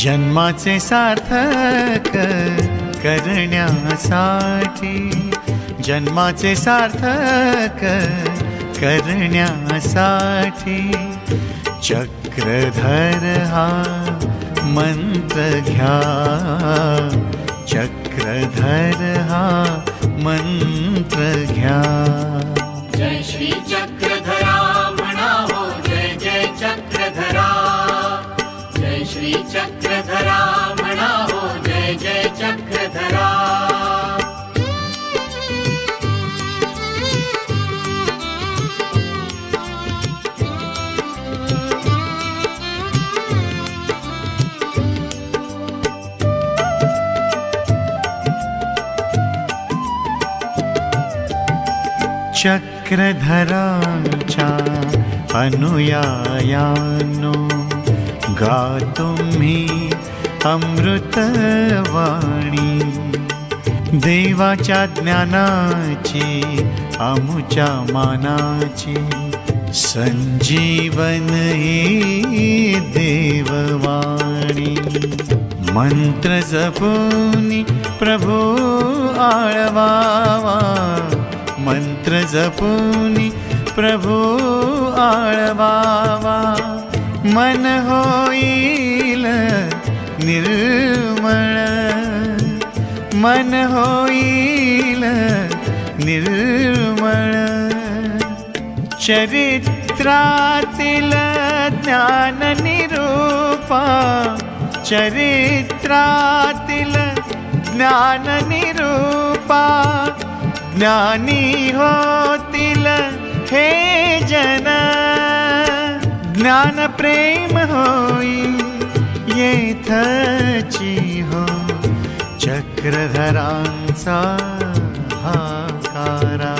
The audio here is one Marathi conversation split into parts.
जन्माचे सार्थक करण्यासाठी, जन्माचे सार्थक करण्यासाठी चक्रधर हा मंत्र घ्या, चक्रधर हा मंत्र घ्या। जय श्री चक्रधरा म्हणावो, जय जय चक्रधरा, जय श्री चक्रधरा म्हणावो, जय जय चक्रधरा। चक्रधरांच्या अनुयायांनो, गा तुम्ही अमृतवाणी, देवाच्या ज्ञानाची अमुच्या मानाची, संजीवन ही देववाणी। मंत्र जपुनी प्रभू आळवावा, मंत्र जपुनी प्रभू आळवावा, मन होईल निर्मळ, मन होईल निर्मळ। चरित्रातील ज्ञान निरूपा, चरित्रातील ज्ञान निरूपा, ज्ञानी होतील हे जन, ज्ञान प्रेम होई येथची हो, चक्रधरांचा हाकारा।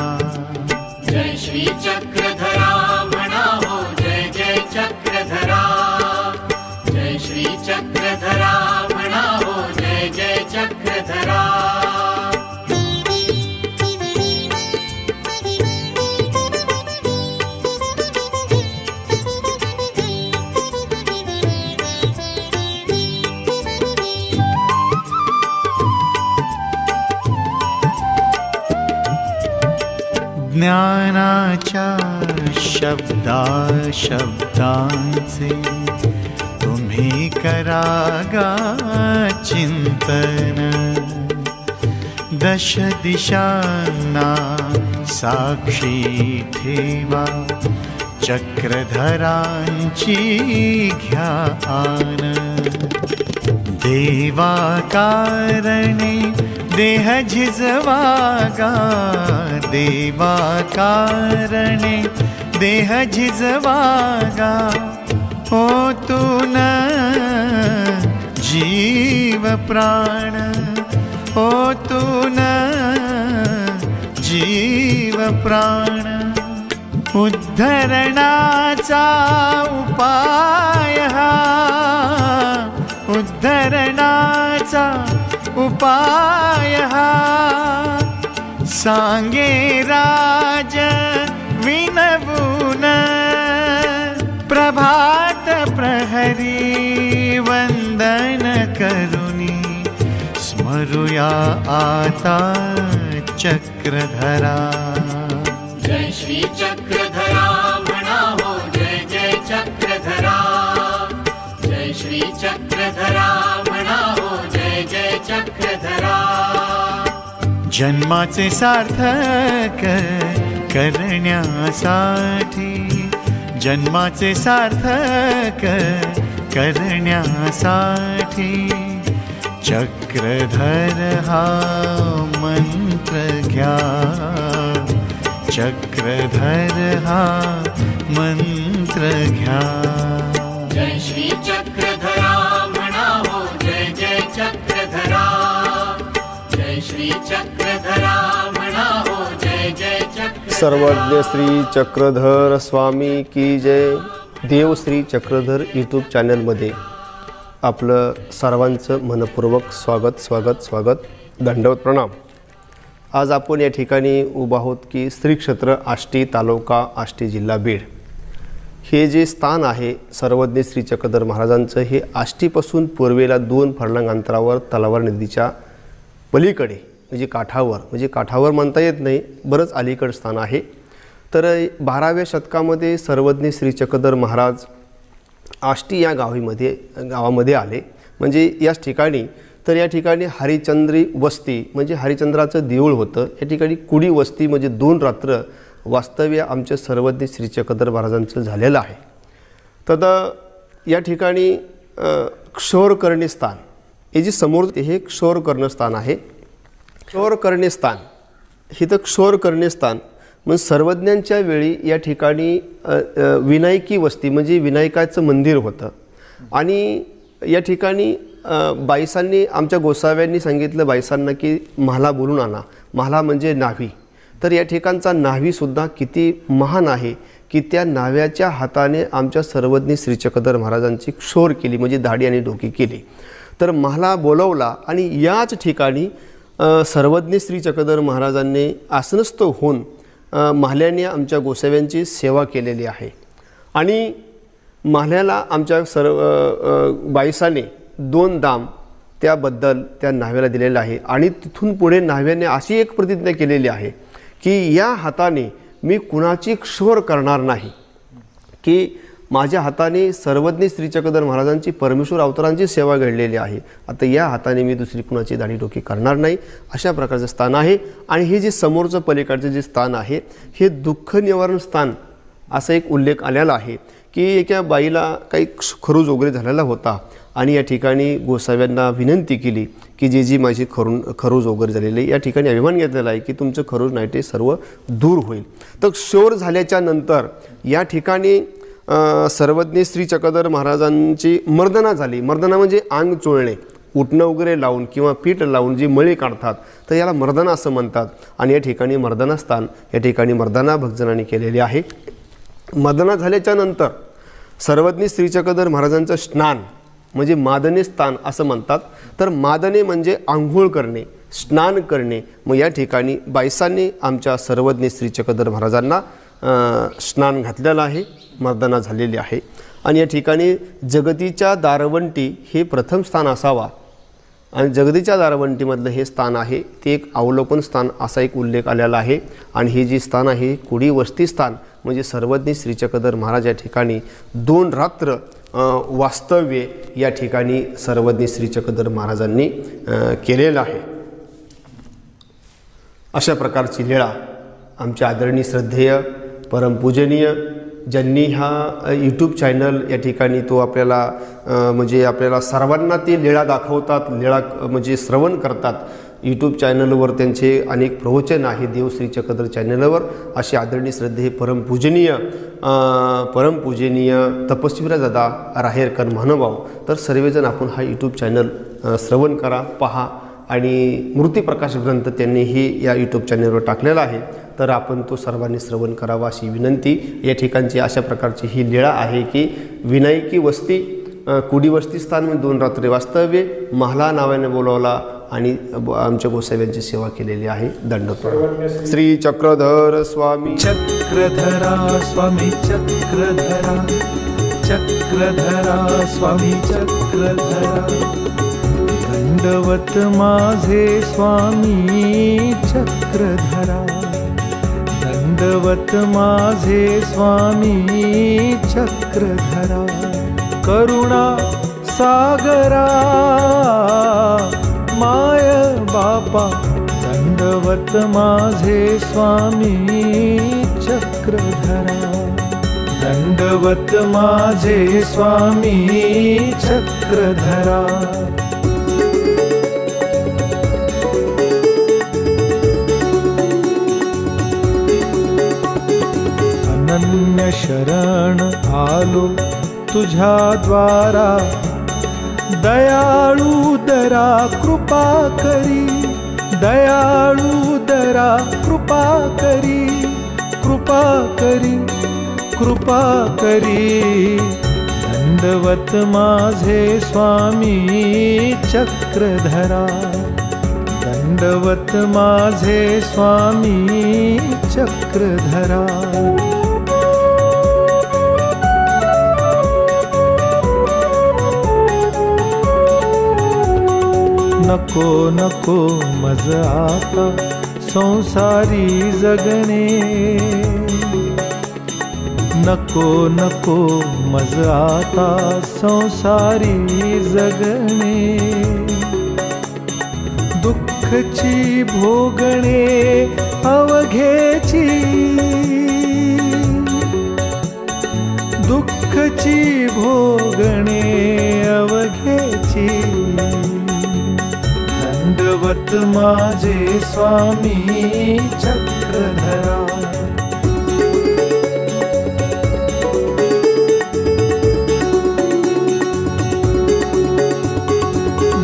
जय श्री चक्रधरा म्हणावो, जय जय चक्रधरा, जय श्री चक्रधरा म्हणावो, जय जय चक्रधरा। ज्ञानाच्या शब्दा शब्दांचे तुम्ही करागा चिंतन, दश दिशांना साक्षी ठेवा, चक्रधरांची घ्या आन। देवा कारणे देह झिजवागा, देवा कारणे देह झिजवागा, ओतून जीव प्राण, ओतून जीव प्राण। उद्धरणाचा उपाय हा, उद्धरणाचा उपाय हा, सांगे राज विनवून, प्रभात प्रहरी वंदन करुनी, स्मरूया आता चक्रधरा। जय श्री चक्रधरा म्हणावो, जय जय चक्रधरा, जय श्री चक्रधरा म्हणावो, जय जय चक्रधरा। जन्माचे सार्थक करण्यासाठी, जन्माचे सार्थक करण्यासाठी चक्रधर हा मंत्र घ्या, चक्रधर हा मंत्र घ्या। जय श्री चक्रधरा म्हणावो, जय जय चक्रधरा, जय श्री चक्रधरा म्हणावो, जय जय चक्रधरा। सर्वज्ञ श्री चक्रधर स्वामी की जय। देव श्री चक्रधर यूट्यूब चॅनलमध्ये आपलं सर्वांचं मनपूर्वक स्वागत स्वागत स्वागत, दंडवत प्रणाम। आज आपण या ठिकाणी उभा आहोत की श्री क्षेत्र आष्टी, तालुका आष्टी, जिल्हा बीड हे जे स्थान आहे सर्वज्ञ श्री चक्रधर महाराजांचं, हे आष्टीपासून पूर्वेला 2 फर्लंग अंतरावर तलावर नदीच्या पलीकडे म्हणजे काठावर म्हणता येत नाही, बरंच अलीकड स्थान आहे. तर 12व्या शतकामध्ये सर्वज्ञ श्री चक्रधर महाराज आष्टी या गावामध्ये आले. म्हणजे याच ठिकाणी, तर या ठिकाणी हरिचंद्री वस्ती म्हणजे हरिचंद्राचं देऊळ होतं. या ठिकाणी कुडी वस्ती म्हणजे 2 रात्र वास्तव्य आमच्या सर्वज्ञ श्री चक्रधर महाराजांचं झालेलं आहे. तर या ठिकाणी क्षौरकर्णी स्थान, हे जे समोर हे क्षौरकर्ण स्थान आहे. क्षौरकर्णी स्थान हे तर क्षौरकर्णी स्थान म्हणजे सर्वज्ञांच्या वेळी या ठिकाणी विनायकी वस्ती म्हणजे विनायकाचं मंदिर होतं. आणि या ठिकाणी बाईसांनी, आमच्या गोसाव्यांनी सांगितलं बाईसांना की म्हाला बोलून आणा. म्हाला म्हणजे नाभी. तर या ठिकाणचा नाभीसुद्धा किती महान आहे की त्या नाव्याच्या हाताने आमच्या सर्वज्ञ श्री चक्रधर महाराजांची क्षौर केली म्हणजे दाढी आणि डोकी केली. तर म्हाला बोलवला आणि याच ठिकाणी सर्वज्ञ श्री चक्रधर महाराजांनी आसनस्थ होऊन म्हाल्याने आमच्या गोसाव्यांची सेवा केलेली आहे. आणि म्हाल्याला आमच्या बाईसाने 2 दाम त्याबद्दल त्या न्हाव्याला दिलेलं आहे. आणि तिथून पुढे न्हाव्याने अशी एक प्रतिज्ञा केलेली आहे की या हाताने मी कुणाची क्षौर करणार नाही, की माझ्या हाताने सर्वज्ञ श्री चक्रधर महाराजांची परमेश्वर अवतारांची सेवा घडलेली आहे, आता या हाताने मी दुसरी कुणाची दाढी डोकी करणार नाही, अशा प्रकारचं स्थान आहे. आणि हे जे समोरचं पलीकडचं जे स्थान आहे हे दुःख निवारण स्थान असा एक उल्लेख आलेला आहे की एका बाईला काही खरूज वगैरे झालेला होता आणि या ठिकाणी गोसाव्यांना विनंती केली की जी माझी खरूज वगैरे झालेली या ठिकाणी अभिमान घेतलेला आहे की तुमचं खरूज नाही ते सर्व दूर होईल. तर क्षौर झाल्याच्या नंतर या ठिकाणी सर्वज्ञ श्री चक्रधर महाराजांची मर्दना झाली. मर्दना म्हणजे अंग चोळणे, उठणं वगैरे लावून किंवा पीठ लावून जी मळी काढतात तर याला मर्दना असं म्हणतात. आणि या ठिकाणी मर्दना स्थान, या ठिकाणी मर्दना भक्तजनांनी केलेली आहे. मर्दना झाल्याच्या नंतर सर्वज्ञ श्री चक्रधर महाराजांचं स्नान म्हणजे मादने स्थान असं म्हणतात. तर मादने म्हणजे आंघोळ करणे, स्नान करणे. मग या ठिकाणी बाईसांनी आमच्या सर्वज्ञ श्री चक्रधर महाराजांना स्नान घातलेलं आहे, मर्दना झालेली आहे. आणि या ठिकाणी जगतीच्या दारवंटी हे प्रथम स्थान असावा आणि जगतीच्या दारवंटीमधलं हे स्थान आहे ते एक अवलोकन स्थान असा एक उल्लेख आलेला आहे. आणि हे जे स्थान आहे कुडी वस्ती स्थान म्हणजे सर्वज्ञ श्री चक्रधर महाराज या ठिकाणी 2 रात्र वास्तव्य या ठिकाणी सर्वज्ञ श्री चक्रधर महाराजांनी केलेलं आहे. अशा प्रकारची लीळा आमच्या आदरणीय श्रद्धेय परमपूजनीय ज्यांनी हा यूट्यूब चॅनल या ठिकाणी तो आपल्याला म्हणजे आपल्याला सर्वांना ते लीळा दाखवतात, लीळा म्हणजे श्रवण करतात. यूट्यूब चॅनलवर त्यांचे अनेक प्रवचन आहे देवश्री चक्रधर चॅनलवर. असे आदरणीय श्रद्धेय परमपूजनीय तपस्वीरा दादा राहेरकर महानुभाव. तर सर्वजण आपण हा यूट्यूब चॅनल श्रवण करा, पहा. आणि मूर्तिप्रकाश ग्रंथ त्यांनीही या यूट्यूब चॅनलवर टाकलेला आहे तर आपण तो सर्वांनी श्रवण करावा अशी विनंती. या ठिकाणची अशा प्रकारची ही लीळा आहे की विनायकी वस्ती कुडी वस्ती स्थान 2 रात्री वास्तव्य महला नावाने बोलावला आणि आमच्या गोसाव्यांची सेवा केलेली आहे. दंडवत श्री चक्रधर स्वामी. चक्रधरा स्वामी चक्रधरा, चक्रधरा स्वामी चक्रधरा. दंडवत माझे स्वामी चक्रधरा, दंडवत माझे स्वामी चक्रधरा. करुणा सागरा माय बापा, दंडवत माझे स्वामी चक्रधरा, दंडवत माझे स्वामी चक्रधरा. अनन्य शरण आलो तुझ्या द्वारा, दयाळू दरा कृपा करी, दयाळू दरा कृपा करी, कृपा करी, कृपा करी. दंडवत माझे स्वामी चक्रधरा, दंडवत माझे स्वामी चक्रधरा. नको नको मज आता संसारी जगणे, नको नको मज आता संसारी जगणे, दुःखची भोगणे अवघेची, दुःखची भोगणे अवघेची, दंडवत माझे स्वामी चक्रधरा,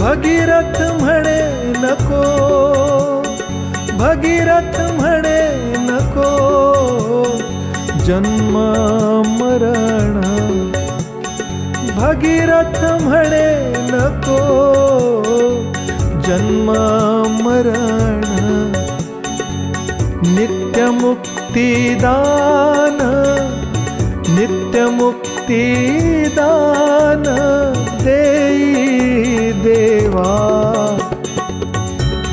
भगीरथ म्हणे नको, भगीरथ म्हणे नको, जन्म मरण, भगीरथ म्हणे नको, जन्म मरण, नित्यमुक्तिदान, नित्यमुक्तिदान देई देवा,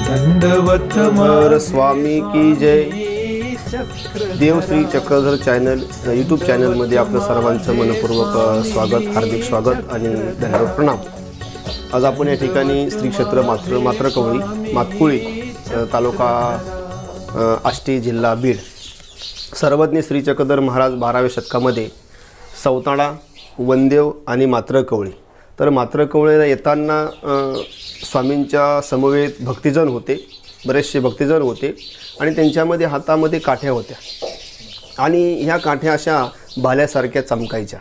दंडवत चक्रधर स्वामी की जय. देवश्री चक्रधर चॅनल यूट्यूब चॅनलमध्ये आपलं सर्वांचं मनपूर्वक स्वागत, हार्दिक स्वागत आणि धन्यवाद प्रणाम. आज आपण या ठिकाणी श्री क्षेत्र मात्रकवळी मातकुळी तालुका आष्टी जिल्हा बीड, सर्वज्ञ श्री चक्रधर महाराज 12व्या शतकामध्ये सौताळा, वनदेव आणि मात्रकवळी. तर मात्रकवळीला येताना स्वामींच्या समवेत भक्तिजन होते, बरेचसे भक्तिजन होते आणि त्यांच्यामध्ये हातामध्ये काठ्या होत्या आणि ह्या काठ्या अशा भाल्यासारख्या चमकायच्या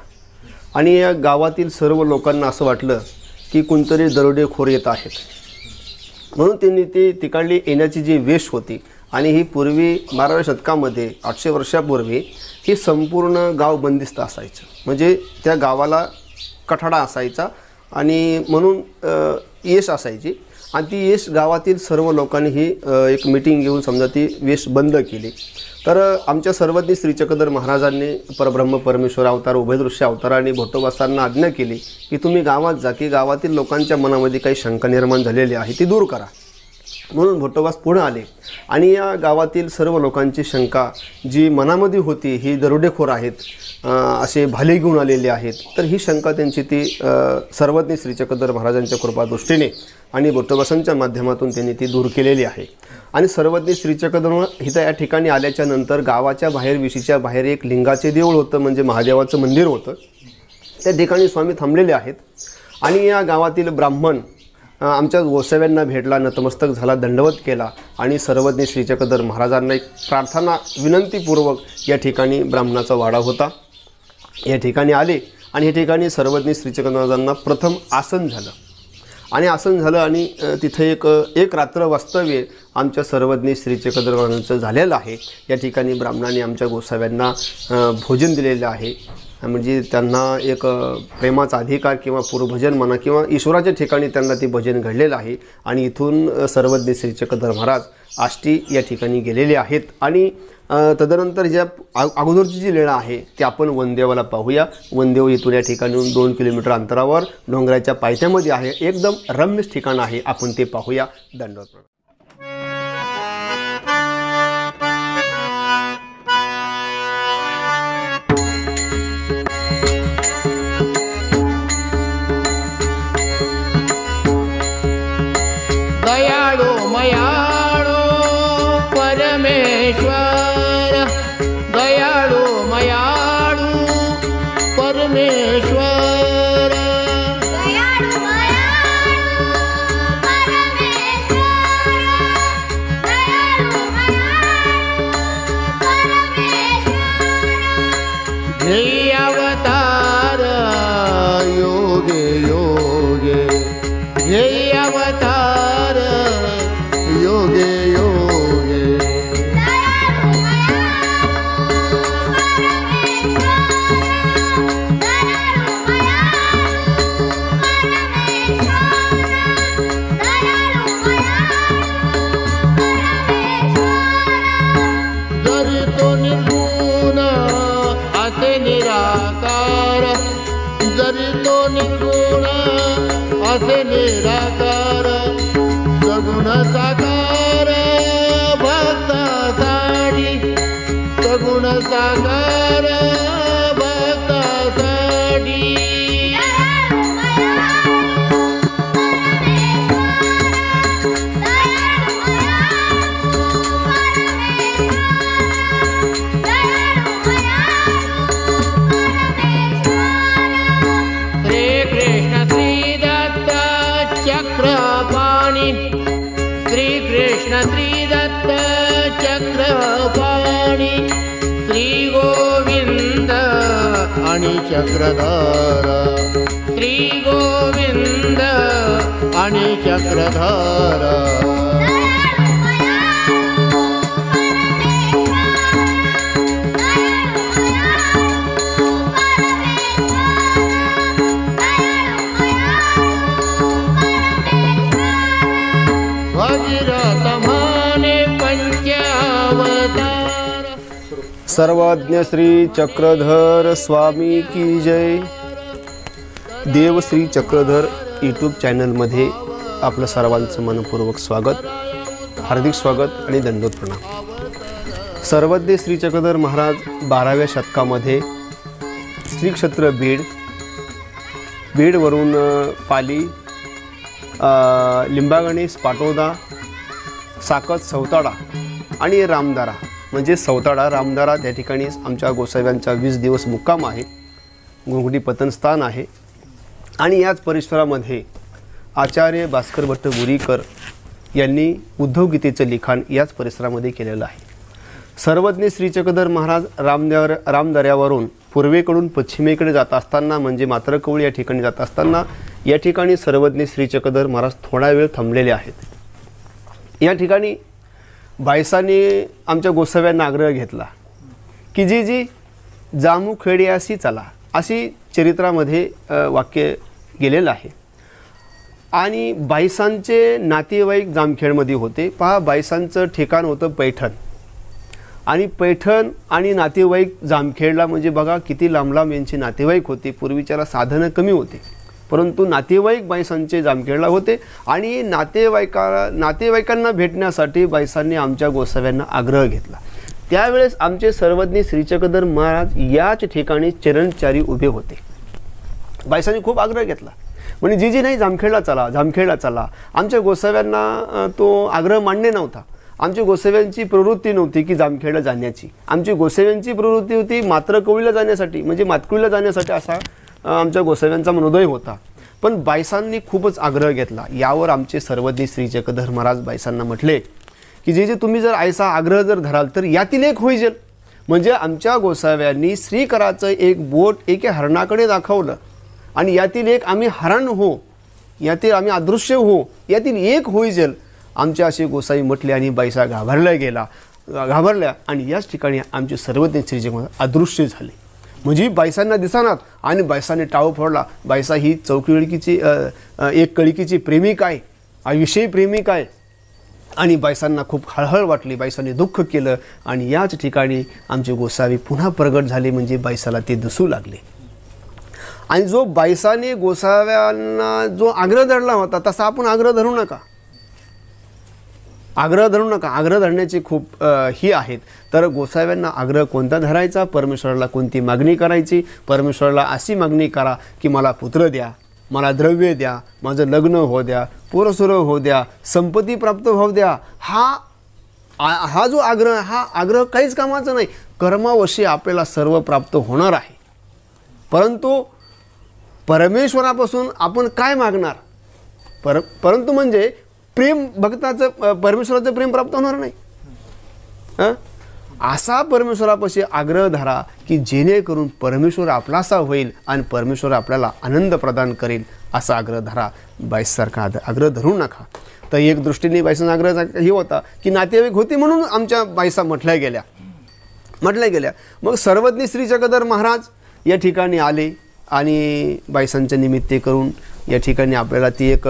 आणि या गावातील सर्व लोकांना असं वाटलं की कोणतरी दरोडेखोर येत आहेत, म्हणून त्यांनी ती तिकडली येण्याची जी वेश होती आणि ही पूर्वी 12व्या शतकामध्ये 800 वर्षापूर्वी ही संपूर्ण गाव बंदिस्त असायचं, म्हणजे त्या गावाला कठाडा असायचा आणि म्हणून येश असायची आणि ती येश गावातील सर्व लोकांनी ही एक मीटिंग घेऊन समजा ती वेश बंद केली. तर आमच्या सर्वज्ञ श्री चक्रधर महाराजांनी परब्रह्म परमेश्वर अवतार उभयदृश्य अवतारांनी भट्टोबासांना आज्ञा केली की तुम्ही गावात जा, की गावातील लोकांच्या मनामध्ये काही शंका निर्माण झालेली आहे ती दूर करा. म्हणून भट्टोबास पुढे आले आणि या गावातील सर्व लोकांची शंका जी मनामध्ये होती, ही दरोडेखोर आहेत, असे भाले घेऊन आलेले आहेत, तर ही शंका त्यांची ती सर्वज्ञ श्री चक्रधर महाराजांच्या कृपादृष्टीने आणि भट्टोबासांच्या माध्यमातून त्यांनी ती दूर केलेली आहे. आणि सर्वज्ञ श्री चक्रधर इथं या ठिकाणी आल्याच्या नंतर गावाच्या बाहेर, विशीच्या बाहेर एक लिंगाचे देऊळ होतं, म्हणजे महादेवाचं मंदिर होतं. त्या ठिकाणी स्वामी थांबलेले आहेत आणि या गावातील ब्राह्मण आमच्या गोसाव्यांना भेटला, नतमस्तक झाला, दंडवत केला आणि सर्वज्ञ श्री चक्रधर महाराजांना एक प्रार्थना विनंतीपूर्वक या ठिकाणी ब्राह्मणाचा वाडा होता, या ठिकाणी आले आणि या ठिकाणी सर्वज्ञ श्री चक्रधर महाराजांना प्रथम आसन झालं आणि आसन झालं आणि तिथे एक रात्र वास्तव्य आमच्या सर्वज्ञ श्री चक्रधर महाराजांचं झालेलं आहे. या ठिकाणी ब्राह्मणाने आमच्या गोसाव्यांना भोजन दिलेलं आहे, म्हणजे त्यांना एक प्रेमाचा अधिकार किंवा पूर्वभजन म्हणा किंवा ईश्वराच्या ठिकाणी त्यांना ते भजन घडलेलं आहे. आणि इथून सर्वज्ञ श्री चक्रधर महाराज आष्टी या ठिकाणी गेलेले आहेत. आणि तदनंतर ज्या अगोदरची जी लीळा आहे ती आपण वनदेवाला पाहूया. वनदेव इथून या ठिकाणून 2 किलोमीटर अंतरावर डोंगराच्या पायथ्यामध्ये आहे, एकदम रम्य ठिकाण आहे, आपण ते पाहूया. दंडवत. दयाळु मयाळु परमेश्वर, दयाळु मयाळु परमेश्वर, दयाळु मयाळु परमेश्वर, दयाळु मयाळु परमेश्वर, घेई अवतार योगे योगे, घेई अवतार योगे योगे, दयाळु मयाळु परमेश्वर, दयाळु मयाळु परमेश्वर, दयाळु मयाळु परमेश्वर. जरी तो निर्गुण असे निराकार, जरी तो निर्गुण असे निराकार, साकार भक्तासाठी सगुण साकार भक्तासाठी श्रीकृष्ण श्रीदत्त चक्रपाणी श्रीकृष्ण श्रीदत्त चक्रपाणी श्री गोविंद आणि चक्रधर श्री गोविंद आणि चक्रधर भगीरथ माने पंचावतार सर्वज्ञ श्री चक्रधर स्वामी की जय. देव श्री चक्रधर यूट्यूब चॅनलमध्ये आपलं सर्वांचं मनपूर्वक स्वागत, हार्दिक स्वागत आणि दंडोत प्रणाम. सर्वज्ञ श्री चक्रधर महाराज 12व्या शतकामध्ये श्री क्षेत्र बीडवरून पाली, लिंबागणेश, पाटोदा, साकत, सौताडा आणि रामदारा म्हणजे सौताडा रामदारा त्या ठिकाणी आमच्या गोसाव्यांचा 20 दिवस मुक्काम आहे, घोंगडी पतनस्थान आहे. आणि याच परिसरामध्ये आचार्य भास्कर भट्ट बोरीकर यांनी उद्धव गीतेचं लिखाण याच परिसरामध्ये केलेलं आहे. सर्वज्ञ श्री चक्रधर महाराज रामदऱ्यावरून पूर्वेकडून पश्चिमेकडे जात असताना म्हणजे मात्रकवळी या ठिकाणी जात असताना या ठिकाणी सर्वज्ञ श्री चक्रधर महाराज थोडा वेळ थांबलेले आहेत. या ठिकाणी बायसाने आमच्या गोसाव्यांना आग्रह घेतला की जी जामू खेड्यासी चला, अशी चरित्रामध्ये वाक्य गेलेलं आहे. आणि बायसांचे नातेवाईक जामखेडमध्ये होते. पहा, बायसांचं ठिकाण होतं पैठण आणि पैठण आणि नातेवाईक जामखेडला म्हणजे बघा किती लांब लांब यांचे नातेवाईक होते. पूर्वीच्याला साधनं कमी होते परंतु नातेवाईक बायसांचे जामखेडला होते. आणि नातेवाईकांना भेटण्यासाठी बायसांनी आमच्या गोसाव्यांना आग्रह घेतला. त्यावेळेस आमचे सर्वज्ञ श्री चक्रधर महाराज याच ठिकाणी चरणचारी उभे होते. बायसांनी खूप आग्रह घेतला, म्हणजे जी नाही जामखेडला चला. आमच्या गोसाव्यांना तो आग्रह मान्य नव्हता. आमच्या गोसाव्यांची प्रवृत्ती नव्हती की जामखेडला जाण्याची. आमची गोसाव्यांची प्रवृत्ती होती मात्रकवळीला जाण्यासाठी म्हणजे मातकुळीला जाण्यासाठी असा आमच्या गोसाव्यांचा मनोदय होता. पण बायसांनी खूपच आग्रह घेतला. यावर आमचे सर्वज्ञ श्री चक्रधर महाराज बायसांना म्हटले की जे तुम्ही जर ऐसा आग्रह जर धराल तर यातील एक होईल. म्हणजे आमच्या गोसाव्यांनी श्रीकराचं एक बोट एका हरणाकडे दाखवलं आणि यातील एक आम्ही हरण हो, यातील आम्ही अदृश्य हो, यातील एक होईल. आमचे असे गोसाई म्हटले आणि बायसा घाबरल्या आणि याच ठिकाणी आमचे सर्वज्ञ श्री चक्रधर अदृश्य झाले. म्हणजे बायसांना दिसनात आणि बायसाने टाळू फोडला. बायसा ही एक कळिकीची प्रेमिका आहे, आयुष्यी प्रेमिका आहे. आणि बायसांना खूप हळहळ वाटली. बायसाने दुःख केलं आणि याच ठिकाणी आमचे गोसावी पुन्हा प्रगट झाले. म्हणजे बायसाला ते दिसू लागले. आणि जो बायसाने गोसाव्यांना जो आग्रह धरला होता तसा आपण आग्रह धरू नका. आग्रह धरण्याचे खूप ही आहेत. तर गोसाव्यांना आग्रह कोणता धरायचा, परमेश्वराला कोणती मागणी करायची. परमेश्वराला अशी मागणी करा की मला पुत्र द्या, मला द्रव्य द्या, माझं लग्न हो द्या, पोरसुर हो द्या, संपत्ती प्राप्त होऊ द्या. हा जो आग्रह, हा आग्रह काहीच कामाचा नाही. कर्मावशी आपल्याला सर्व प्राप्त होणार आहे. परंतु परमेश्वरापासून आपण काय मागणार, परंतु म्हणजे प्रेम, भक्ताचं परमेश्वराचं प्रेम प्राप्त होणार नाही. असा परमेश्वरापाशी आग्रह धरा की जेणेकरून परमेश्वर आपलासा होईल आणि परमेश्वर आपल्याला आनंद प्रदान करेल. असा आग्रह धरा. बाईसारखा आग्रह धरू नका. तर एक दृष्टीने बाईसांचा आग्रह हे होता की नातेवाईक होते म्हणून आमच्या बाईसा म्हटल्या गेल्या. मग सर्वज्ञ श्री चक्रधर महाराज या ठिकाणी आले आणि बाईसांच्या निमित्ते करून या ठिकाणी आपल्याला ती एक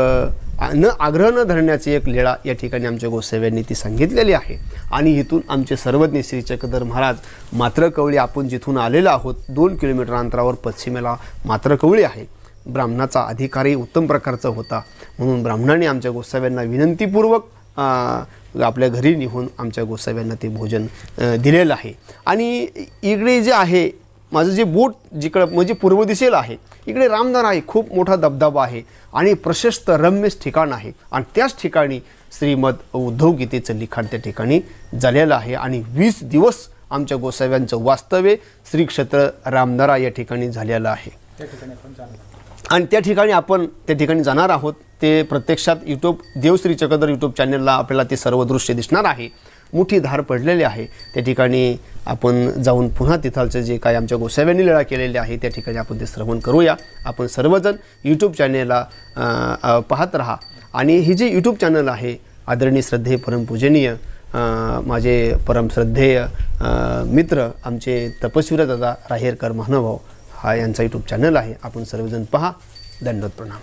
आग्रह न धरण्याची एक लीळा या ठिकाणी आमच्या गोसाव्यांनी ती सांगितलेली आहे. आणि इथून आमचे सर्वज्ञ श्री चक्रधर महाराज मात्रकवळी, आपण जिथून आलेलो आहोत 2 किलोमीटर अंतरावर पश्चिमेला मात्रकवळी आहे. ब्राह्मणाचा अधिकारी उत्तम प्रकारचा होता म्हणून ब्राह्मणाने आमच्या गोसाव्यांना विनंतीपूर्वक आपल्या घरी निघून आमच्या गोसाव्यांना ते भोजन दिलेलं आहे. आणि इकडे जे आहे माझं जे बोट जिकडं म्हणजे पूर्व दिशेला आहे, इकडे रामधारा आहे, खूप मोठा धबधबा आहे आणि प्रशस्त रम्य ठिकाण आहे. आणि त्याच ठिकाणी श्रीमद उद्धव गीतेचं लिखाण त्या ठिकाणी झालेलं आहे. आणि 20 दिवस आमच्या गोसाव्यांचं वास्तव्य श्री क्षेत्र रामधारा या ठिकाणी झालेलं आहे. आणि त्या ठिकाणी जाणार आहोत. ते प्रत्यक्षात देवश्री चक्रधर यूट्यूब चॅनलला आपल्याला ते सर्व दृश्य दिसणार आहे. मोठी धार पडलेली आहे. त्या ठिकाणी आपण जाऊन पुन्हा तिथालचं जे काय आमच्या गोसाव्यांनी लीळा केलेली आहे त्या ठिकाणी आपण ते श्रवण करूया. आपण सर्वजण यूट्यूब चॅनलला पाहत राहा. आणि ही जे यूट्यूब चॅनल आहे, आदरणीय श्रद्धेय परमपूजनीय माझे परमश्रद्धेय मित्र आमचे तपस्वीर दादा राहेरकर महानुभाव हा यांचा यूट्यूब चॅनल आहे. आपण सर्वजण पहा. दंडवत प्रणाम.